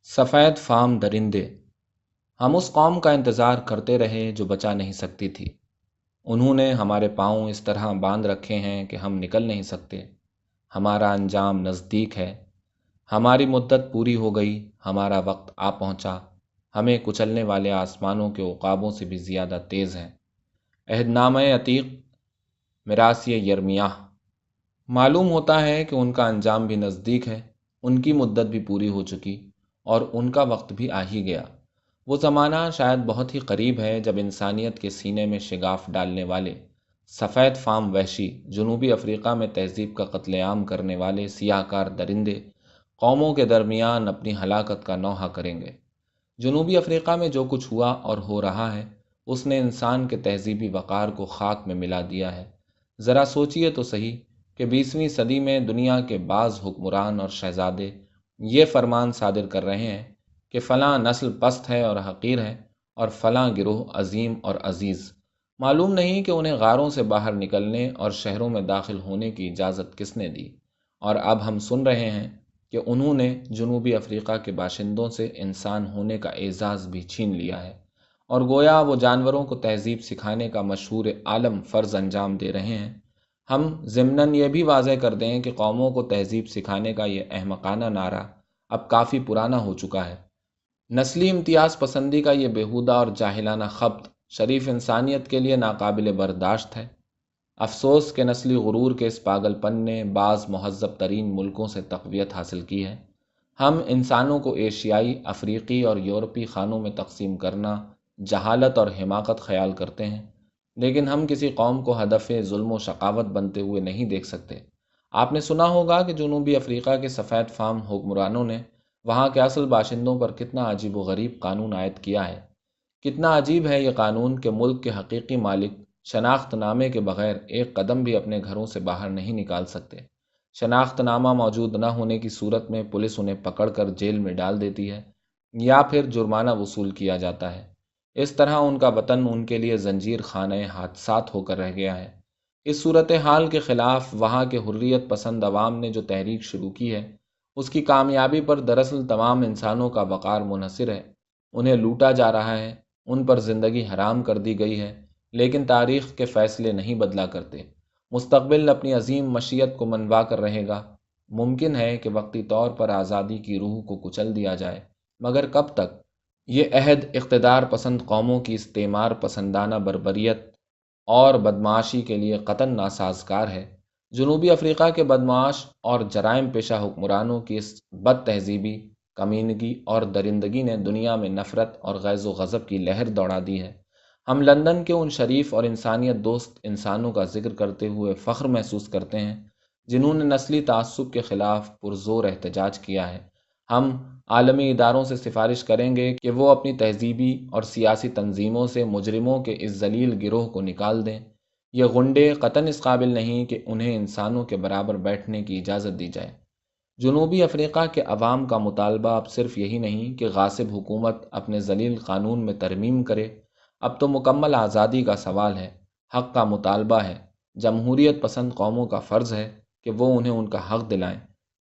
سفید فام درندے۔ ہم اس قوم کا انتظار کرتے رہے جو بچا نہیں سکتی تھی۔ انہوں نے ہمارے پاؤں اس طرح باندھ رکھے ہیں کہ ہم نکل نہیں سکتے۔ ہمارا انجام نزدیک ہے، ہماری مدت پوری ہو گئی، ہمارا وقت آ پہنچا، ہمیں کچلنے والے آسمانوں کے عقابوں سے بھی زیادہ تیز ہیں۔ عہد نامہ عتیق، میراث یرمیاہ۔ معلوم ہوتا ہے کہ ان کا انجام بھی نزدیک ہے، ان کی مدت بھی پوری ہو چکی اور ان کا وقت بھی آ ہی گیا۔ وہ زمانہ شاید بہت ہی قریب ہے جب انسانیت کے سینے میں شگاف ڈالنے والے سفید فام وحشی، جنوبی افریقہ میں تہذیب کا قتل عام کرنے والے سیاہ کار درندے قوموں کے درمیان اپنی ہلاکت کا نوحہ کریں گے۔ جنوبی افریقہ میں جو کچھ ہوا اور ہو رہا ہے، اس نے انسان کے تہذیبی وقار کو خاک میں ملا دیا ہے۔ ذرا سوچئے تو صحیح کہ 20ویں صدی میں دنیا کے بعض حکمران اور شہزادے یہ فرمان صادر کر رہے ہیں کہ فلاں نسل پست ہے اور حقیر ہے اور فلاں گروہ عظیم اور عزیز۔ معلوم نہیں کہ انہیں غاروں سے باہر نکلنے اور شہروں میں داخل ہونے کی اجازت کس نے دی، اور اب ہم سن رہے ہیں کہ انہوں نے جنوبی افریقہ کے باشندوں سے انسان ہونے کا اعزاز بھی چھین لیا ہے، اور گویا وہ جانوروں کو تہذیب سکھانے کا مشہور عالم فرض انجام دے رہے ہیں۔ ہم ضمناً یہ بھی واضح کر دیں کہ قوموں کو تہذیب سکھانے کا یہ احمقانہ نعرہ اب کافی پرانا ہو چکا ہے۔ نسلی امتیاز پسندی کا یہ بیہودہ اور جاہلانہ خبط شریف انسانیت کے لیے ناقابل برداشت ہے۔ افسوس کہ نسلی غرور کے اس پاگل پن نے بعض مہذب ترین ملکوں سے تقویت حاصل کی ہے۔ ہم انسانوں کو ایشیائی، افریقی اور یورپی خانوں میں تقسیم کرنا جہالت اور حماقت خیال کرتے ہیں، لیکن ہم کسی قوم کو ہدف ظلم و شقاوت بنتے ہوئے نہیں دیکھ سکتے۔ آپ نے سنا ہوگا کہ جنوبی افریقہ کے سفید فام حکمرانوں نے وہاں کے اصل باشندوں پر کتنا عجیب و غریب قانون عائد کیا ہے۔ کتنا عجیب ہے یہ قانون کہ ملک کے حقیقی مالک شناخت نامے کے بغیر ایک قدم بھی اپنے گھروں سے باہر نہیں نکال سکتے۔ شناخت نامہ موجود نہ ہونے کی صورت میں پولیس انہیں پکڑ کر جیل میں ڈال دیتی ہے یا پھر جرمانہ وصول کیا جاتا ہے۔ اس طرح ان کا وطن ان کے لیے زنجیر خانہ حادثات ہو کر رہ گیا ہے۔ اس صورتحال کے خلاف وہاں کے حریت پسند عوام نے جو تحریک شروع کی ہے، اس کی کامیابی پر دراصل تمام انسانوں کا وقار منحصر ہے۔ انہیں لوٹا جا رہا ہے، ان پر زندگی حرام کر دی گئی ہے، لیکن تاریخ کے فیصلے نہیں بدلا کرتے۔ مستقبل اپنی عظیم مشیت کو منوا کر رہے گا۔ ممکن ہے کہ وقتی طور پر آزادی کی روح کو کچل دیا جائے، مگر کب تک؟ یہ عہد اقتدار پسند قوموں کی استعمار پسندانہ بربریت اور بدمعاشی کے لیے قطعاً ناسازگار ہے۔ جنوبی افریقہ کے بدمعاش اور جرائم پیشہ حکمرانوں کی اس بد تہذیبی، کمینگی اور درندگی نے دنیا میں نفرت اور غیظ و غضب کی لہر دوڑا دی ہے۔ ہم لندن کے ان شریف اور انسانیت دوست انسانوں کا ذکر کرتے ہوئے فخر محسوس کرتے ہیں جنہوں نے نسلی تعصب کے خلاف پرزور احتجاج کیا ہے۔ ہم عالمی اداروں سے سفارش کریں گے کہ وہ اپنی تہذیبی اور سیاسی تنظیموں سے مجرموں کے اس ذلیل گروہ کو نکال دیں۔ یہ غنڈے قطعاً اس قابل نہیں کہ انہیں انسانوں کے برابر بیٹھنے کی اجازت دی جائے۔ جنوبی افریقہ کے عوام کا مطالبہ اب صرف یہی نہیں کہ غاصب حکومت اپنے ذلیل قانون میں ترمیم کرے، اب تو مکمل آزادی کا سوال ہے، حق کا مطالبہ ہے۔ جمہوریت پسند قوموں کا فرض ہے کہ وہ انہیں ان کا حق دلائیں۔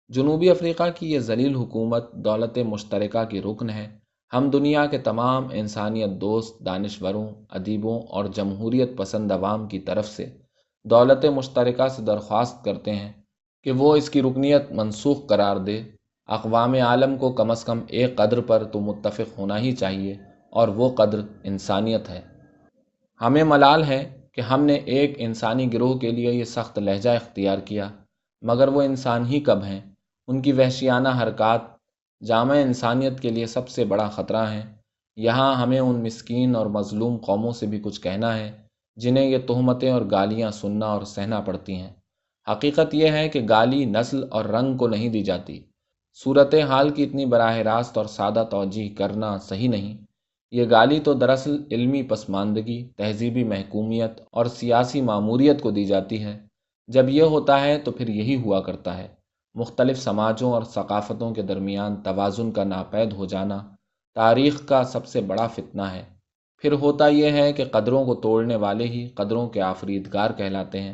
جنوبی افریقہ کی یہ ذلیل حکومت دولت مشترکہ کی رکن ہے۔ ہم دنیا کے تمام انسانیت دوست دانشوروں، ادیبوں اور جمہوریت پسند عوام کی طرف سے دولت مشترکہ سے درخواست کرتے ہیں کہ وہ اس کی رکنیت منسوخ قرار دے۔ اقوام عالم کو کم از کم ایک قدر پر تو متفق ہونا ہی چاہیے، اور وہ قدر انسانیت ہے۔ ہمیں ملال ہے کہ ہم نے ایک انسانی گروہ کے لیے یہ سخت لہجہ اختیار کیا، مگر وہ انسان ہی کب ہیں؟ ان کی وحشیانہ حرکات جامع انسانیت کے لیے سب سے بڑا خطرہ ہیں۔ یہاں ہمیں ان مسکین اور مظلوم قوموں سے بھی کچھ کہنا ہے جنہیں یہ تہمتیں اور گالیاں سننا اور سہنا پڑتی ہیں۔ حقیقت یہ ہے کہ گالی نسل اور رنگ کو نہیں دی جاتی۔ صورتحال کی اتنی براہ راست اور سادہ توجیہ کرنا صحیح نہیں۔ یہ گالی تو دراصل علمی پسماندگی، تہذیبی محکومیت اور سیاسی ماموریت کو دی جاتی ہے۔ جب یہ ہوتا ہے تو پھر یہی ہوا کرتا ہے۔ مختلف سماجوں اور ثقافتوں کے درمیان توازن کا ناپید ہو جانا تاریخ کا سب سے بڑا فتنہ ہے۔ پھر ہوتا یہ ہے کہ قدروں کو توڑنے والے ہی قدروں کے آفریدگار کہلاتے ہیں۔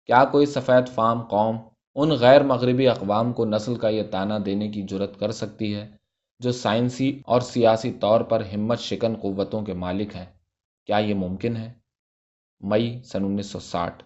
کیا کوئی سفید فام قوم ان غیر مغربی اقوام کو نسل کا یہ طعنہ دینے کی جرت کر سکتی ہے جو سائنسی اور سیاسی طور پر ہمت شکن قوتوں کے مالک ہیں، کیا یہ ممکن ہے؟ مئی سن 1960